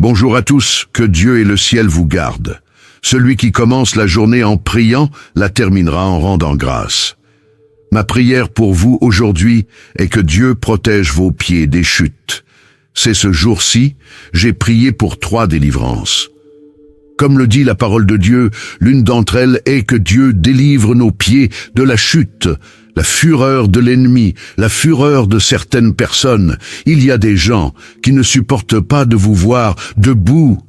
Bonjour à tous, que Dieu et le ciel vous gardent. Celui qui commence la journée en priant la terminera en rendant grâce. Ma prière pour vous aujourd'hui est que Dieu protège vos pieds des chutes. C'est ce jour-ci, j'ai prié pour 3 délivrances. Comme le dit la parole de Dieu, l'une d'entre elles est que Dieu délivre nos pieds de la chute, la fureur de l'ennemi, la fureur de certaines personnes. Il y a des gens qui ne supportent pas de vous voir debout.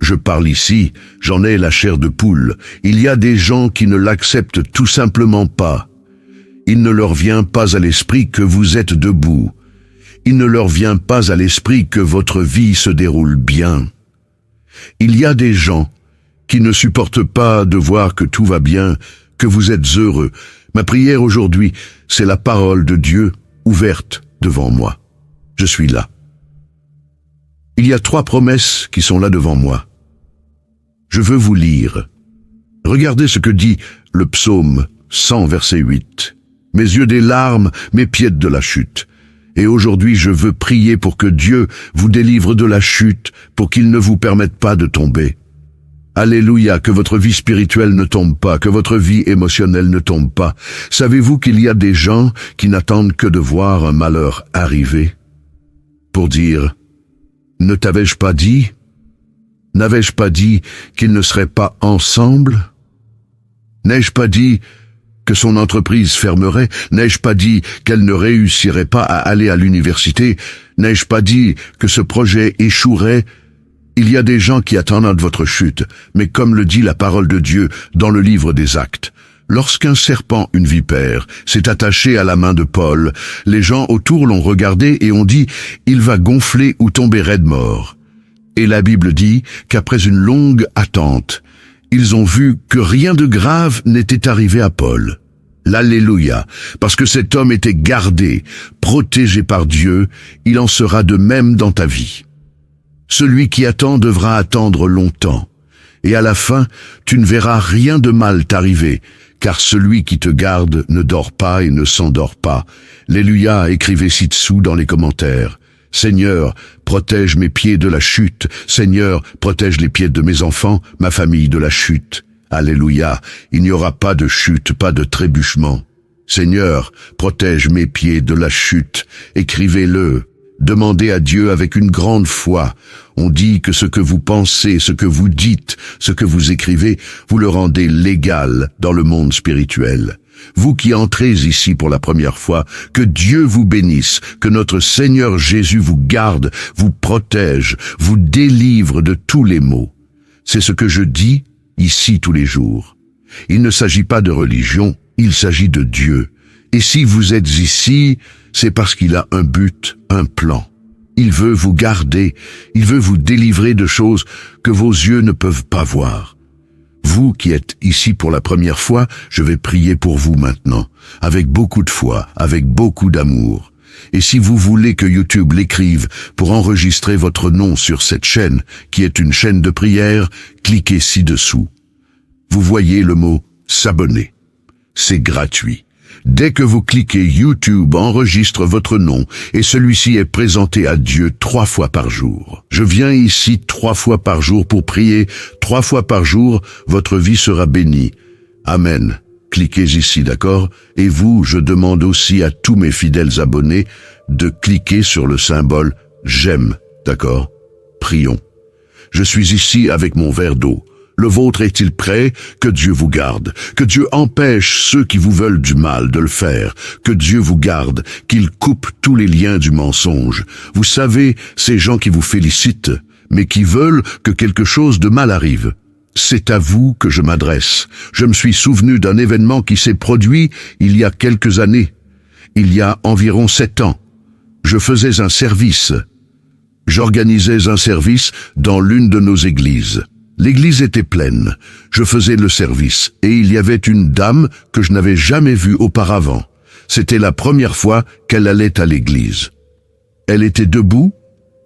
Je parle ici, j'en ai la chair de poule. Il y a des gens qui ne l'acceptent tout simplement pas. Il ne leur vient pas à l'esprit que vous êtes debout. Il ne leur vient pas à l'esprit que votre vie se déroule bien. Il y a des gens qui ne supportent pas de voir que tout va bien, que vous êtes heureux. Ma prière aujourd'hui, c'est la parole de Dieu ouverte devant moi. Je suis là. Il y a 3 promesses qui sont là devant moi. Je veux vous lire. Regardez ce que dit le psaume 100, verset 8. Mes yeux des larmes, mes pieds de la chute. Et aujourd'hui, je veux prier pour que Dieu vous délivre de la chute, pour qu'il ne vous permette pas de tomber. Alléluia, que votre vie spirituelle ne tombe pas, que votre vie émotionnelle ne tombe pas. Savez-vous qu'il y a des gens qui n'attendent que de voir un malheur arriver pour dire « Ne t'avais-je pas dit ? N'avais-je pas dit qu'ils ne seraient pas ensemble ? N'ai-je pas dit que son entreprise fermerait? N'ai-je pas dit qu'elle ne réussirait pas à aller à l'université? N'ai-je pas dit que ce projet échouerait? Il y a des gens qui attendent votre chute, mais comme le dit la parole de Dieu dans le livre des Actes, lorsqu'un serpent, une vipère, s'est attaché à la main de Paul, les gens autour l'ont regardé et ont dit « Il va gonfler ou tomber raide mort ». Et la Bible dit qu'après une longue attente, ils ont vu que rien de grave n'était arrivé à Paul. L'Alléluia, parce que cet homme était gardé, protégé par Dieu, il en sera de même dans ta vie. Celui qui attend devra attendre longtemps, et à la fin, tu ne verras rien de mal t'arriver, car celui qui te garde ne dort pas et ne s'endort pas. Alléluia, écrivez ci-dessous dans les commentaires. Seigneur, protège mes pieds de la chute. Seigneur, protège les pieds de mes enfants, ma famille de la chute. Alléluia, il n'y aura pas de chute, pas de trébuchement. Seigneur, protège mes pieds de la chute. Écrivez-le. Demandez à Dieu avec une grande foi. On dit que ce que vous pensez, ce que vous dites, ce que vous écrivez, vous le rendez légal dans le monde spirituel. Vous qui entrez ici pour la première fois, que Dieu vous bénisse, que notre Seigneur Jésus vous garde, vous protège, vous délivre de tous les maux. C'est ce que je dis ici tous les jours. Il ne s'agit pas de religion, il s'agit de Dieu. Et si vous êtes ici, c'est parce qu'il a un but, un plan. Il veut vous garder, il veut vous délivrer de choses que vos yeux ne peuvent pas voir. Vous qui êtes ici pour la première fois, je vais prier pour vous maintenant, avec beaucoup de foi, avec beaucoup d'amour. Et si vous voulez que YouTube l'écrive pour enregistrer votre nom sur cette chaîne, qui est une chaîne de prière, cliquez ci-dessous. Vous voyez le mot « s'abonner ». C'est gratuit. Dès que vous cliquez, YouTube enregistre votre nom et celui-ci est présenté à Dieu 3 fois par jour. Je viens ici 3 fois par jour pour prier. 3 fois par jour, votre vie sera bénie. Amen. Cliquez ici, d'accord? Et vous, je demande aussi à tous mes fidèles abonnés de cliquer sur le symbole « J'aime », d'accord? Prions. Je suis ici avec mon verre d'eau. Le vôtre est-il prêt? Que Dieu vous garde. Que Dieu empêche ceux qui vous veulent du mal de le faire. Que Dieu vous garde, qu'il coupe tous les liens du mensonge. Vous savez, ces gens qui vous félicitent, mais qui veulent que quelque chose de mal arrive. C'est à vous que je m'adresse. Je me suis souvenu d'un événement qui s'est produit il y a quelques années. Il y a environ 7 ans. Je faisais un service. J'organisais un service dans l'une de nos églises. L'église était pleine. Je faisais le service et il y avait une dame que je n'avais jamais vue auparavant. C'était la première fois qu'elle allait à l'église. Elle était debout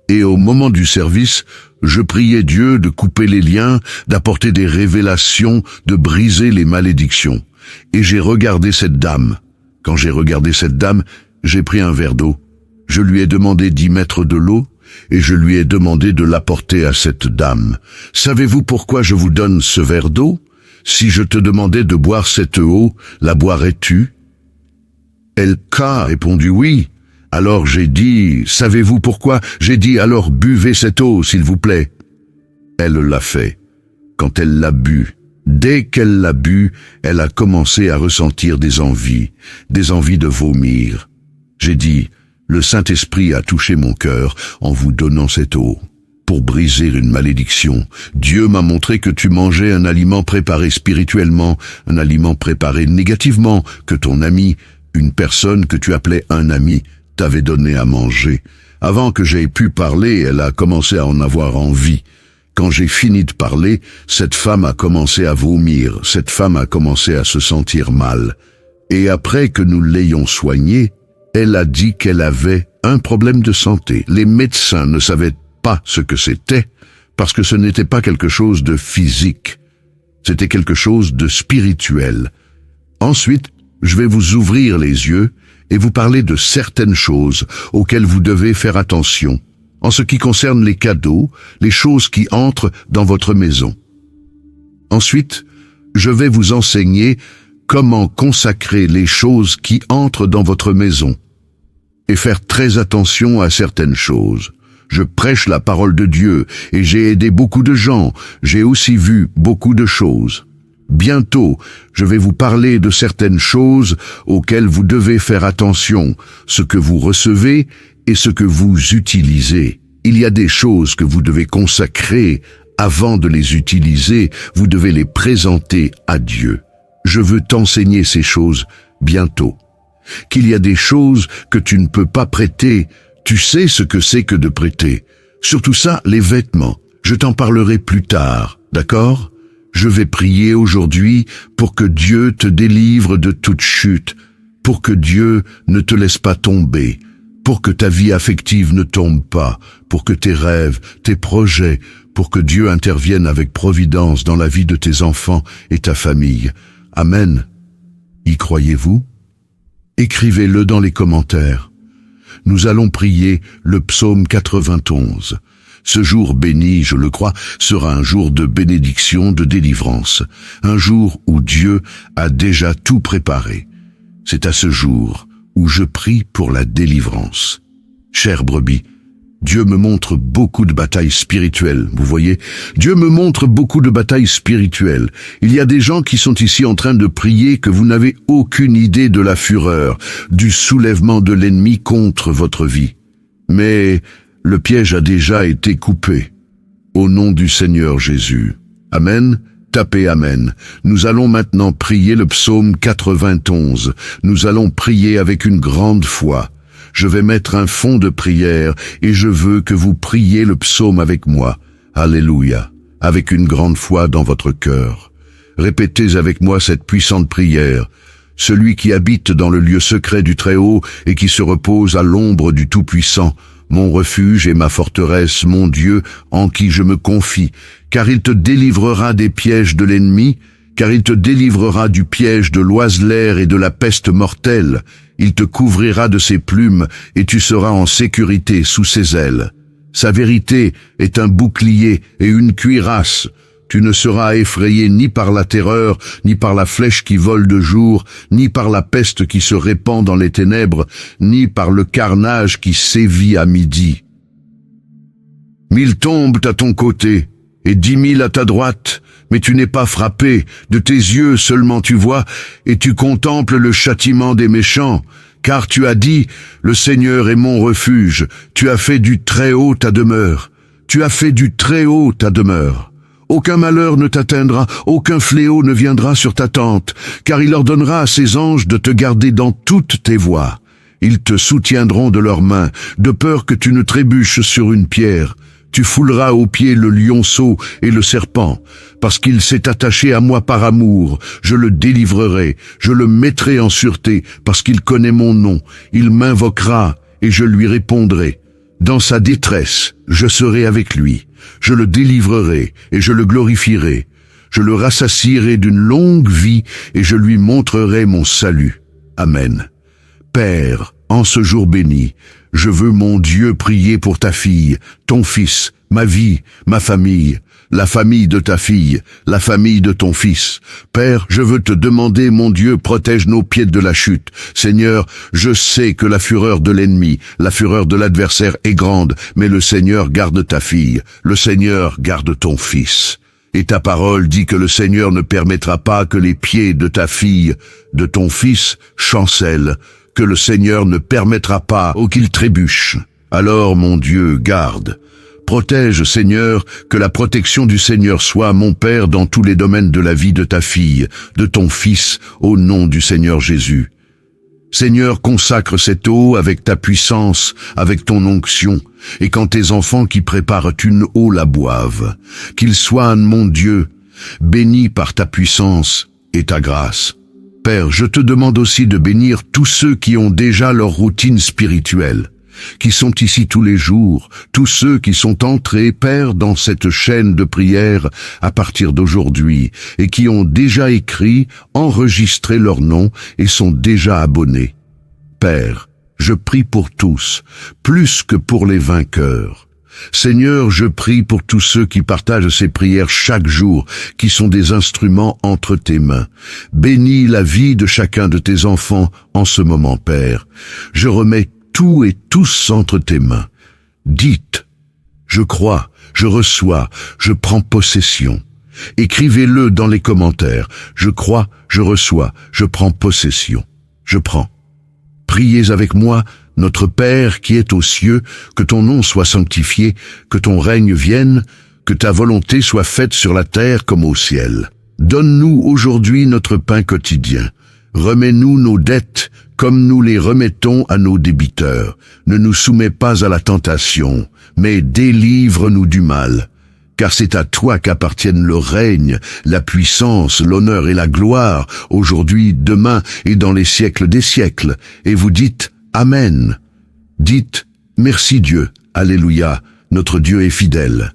et au moment du service, je priais Dieu de couper les liens, d'apporter des révélations, de briser les malédictions. Et j'ai regardé cette dame. Quand j'ai regardé cette dame, j'ai pris un verre d'eau. Je lui ai demandé d'y mettre de l'eau et je lui ai demandé de l'apporter à cette dame. Savez-vous pourquoi je vous donne ce verre d'eau? Si je te demandais de boire cette eau, la boirais-tu? Elle a répondu oui. Alors j'ai dit, savez-vous pourquoi? J'ai dit, alors buvez cette eau, s'il vous plaît. Elle l'a fait. Quand elle l'a bu, dès qu'elle l'a bu, elle a commencé à ressentir des envies de vomir. J'ai dit, le Saint-Esprit a touché mon cœur en vous donnant cette eau. Pour briser une malédiction, Dieu m'a montré que tu mangeais un aliment préparé spirituellement, un aliment préparé négativement, que ton ami, une personne que tu appelais un ami, t'avait donné à manger. Avant que j'aie pu parler, elle a commencé à en avoir envie. Quand j'ai fini de parler, cette femme a commencé à vomir, cette femme a commencé à se sentir mal. Et après que nous l'ayons soignée, elle a dit qu'elle avait un problème de santé. Les médecins ne savaient pas ce que c'était, parce que ce n'était pas quelque chose de physique, c'était quelque chose de spirituel. Ensuite, je vais vous ouvrir les yeux et vous parler de certaines choses auxquelles vous devez faire attention, en ce qui concerne les cadeaux, les choses qui entrent dans votre maison. Ensuite, je vais vous enseigner comment consacrer les choses qui entrent dans votre maison et faire très attention à certaines choses. Je prêche la parole de Dieu et j'ai aidé beaucoup de gens, j'ai aussi vu beaucoup de choses. Bientôt, je vais vous parler de certaines choses auxquelles vous devez faire attention, ce que vous recevez et ce que vous utilisez. Il y a des choses que vous devez consacrer avant de les utiliser, vous devez les présenter à Dieu. Je veux t'enseigner ces choses bientôt. Qu'il y a des choses que tu ne peux pas prêter, tu sais ce que c'est que de prêter. Surtout ça, les vêtements. Je t'en parlerai plus tard, d'accord? Je vais prier aujourd'hui pour que Dieu te délivre de toute chute, pour que Dieu ne te laisse pas tomber, pour que ta vie affective ne tombe pas, pour que tes rêves, tes projets, pour que Dieu intervienne avec providence dans la vie de tes enfants et ta famille. Amen. Y croyez-vous? Écrivez-le dans les commentaires. Nous allons prier le psaume 91. Ce jour béni, je le crois, sera un jour de bénédiction, de délivrance, un jour où Dieu a déjà tout préparé. C'est à ce jour où je prie pour la délivrance. Chère brebis, Dieu me montre beaucoup de batailles spirituelles, vous voyez? Dieu me montre beaucoup de batailles spirituelles. Il y a des gens qui sont ici en train de prier que vous n'avez aucune idée de la fureur, du soulèvement de l'ennemi contre votre vie. Mais le piège a déjà été coupé. Au nom du Seigneur Jésus. Amen. Tapez Amen. Nous allons maintenant prier le psaume 91. Nous allons prier avec une grande foi. Je vais mettre un fond de prière et je veux que vous priez le psaume avec moi. Alléluia. Avec une grande foi dans votre cœur. Répétez avec moi cette puissante prière. Celui qui habite dans le lieu secret du Très-Haut et qui se repose à l'ombre du Tout-Puissant, mon refuge et ma forteresse, mon Dieu, en qui je me confie, car il te délivrera des pièges de l'ennemi, car il te délivrera du piège de l'oiseleur et de la peste mortelle. Il te couvrira de ses plumes, et tu seras en sécurité sous ses ailes. Sa vérité est un bouclier et une cuirasse. Tu ne seras effrayé ni par la terreur, ni par la flèche qui vole de jour, ni par la peste qui se répand dans les ténèbres, ni par le carnage qui sévit à midi. 1000 tombent à ton côté, et 10 000 à ta droite, mais tu n'es pas frappé, de tes yeux seulement tu vois, et tu contemples le châtiment des méchants, car tu as dit, le Seigneur est mon refuge, tu as fait du Très-Haut ta demeure, tu as fait du Très-Haut ta demeure. Aucun malheur ne t'atteindra, aucun fléau ne viendra sur ta tente, car il ordonnera à ses anges de te garder dans toutes tes voies. Ils te soutiendront de leurs mains, de peur que tu ne trébuches sur une pierre. Tu fouleras aux pieds le lionceau et le serpent, parce qu'il s'est attaché à moi par amour. Je le délivrerai, je le mettrai en sûreté, parce qu'il connaît mon nom. Il m'invoquera, et je lui répondrai. Dans sa détresse, je serai avec lui. Je le délivrerai et je le glorifierai. Je le rassasierai d'une longue vie et je lui montrerai mon salut. Amen. Père, En ce jour béni, je veux, mon Dieu, prier pour ta fille, ton fils, ma vie, ma famille, la famille de ta fille, la famille de ton fils. Père, je veux te demander, mon Dieu, protège nos pieds de la chute. Seigneur, je sais que la fureur de l'ennemi, la fureur de l'adversaire est grande, mais le Seigneur garde ta fille, le Seigneur garde ton fils. Et ta parole dit que le Seigneur ne permettra pas que les pieds de ta fille, de ton fils, chancellent, que le Seigneur ne permettra pas qu'il trébuche. Alors, mon Dieu, garde. Protège, Seigneur, que la protection du Seigneur soit, mon Père, dans tous les domaines de la vie de ta fille, de ton fils, au nom du Seigneur Jésus. Seigneur, consacre cette eau avec ta puissance, avec ton onction, et quand tes enfants qui préparent une eau la boivent, qu'ils soient, mon Dieu, bénis par ta puissance et ta grâce. Père, je te demande aussi de bénir tous ceux qui ont déjà leur routine spirituelle, qui sont ici tous les jours, tous ceux qui sont entrés, Père, dans cette chaîne de prière à partir d'aujourd'hui, et qui ont déjà écrit, enregistré leur nom et sont déjà abonnés. Père, je prie pour tous, plus que pour les vainqueurs. Seigneur, je prie pour tous ceux qui partagent ces prières chaque jour, qui sont des instruments entre tes mains. Bénis la vie de chacun de tes enfants en ce moment, Père. Je remets tout et tous entre tes mains. Dites, je crois, je reçois, je prends possession. Écrivez-le dans les commentaires. Je crois, je reçois, je prends possession. Je prends. Priez avec moi, notre Père qui es aux cieux, que ton nom soit sanctifié, que ton règne vienne, que ta volonté soit faite sur la terre comme au ciel. Donne-nous aujourd'hui notre pain quotidien. Remets-nous nos dettes comme nous les remettons à nos débiteurs. Ne nous soumets pas à la tentation, mais délivre-nous du mal. Car c'est à toi qu'appartiennent le règne, la puissance, l'honneur et la gloire, aujourd'hui, demain et dans les siècles des siècles. Et vous dites Amen. Dites merci Dieu, Alléluia, notre Dieu est fidèle.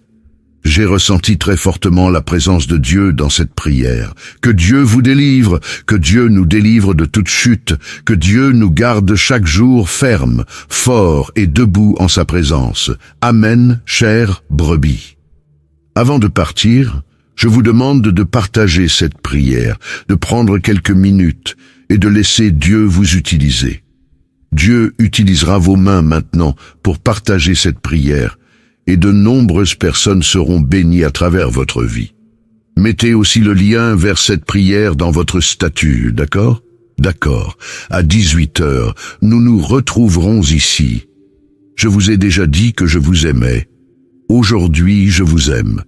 J'ai ressenti très fortement la présence de Dieu dans cette prière. Que Dieu vous délivre, que Dieu nous délivre de toute chute, que Dieu nous garde chaque jour ferme, fort et debout en sa présence. Amen, chère brebis. Avant de partir, je vous demande de partager cette prière, de prendre quelques minutes et de laisser Dieu vous utiliser. Dieu utilisera vos mains maintenant pour partager cette prière, et de nombreuses personnes seront bénies à travers votre vie. Mettez aussi le lien vers cette prière dans votre statut, d'accord? D'accord. À 18h, nous nous retrouverons ici. Je vous ai déjà dit que je vous aimais. Aujourd'hui, je vous aime.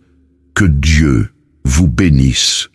Que Dieu vous bénisse.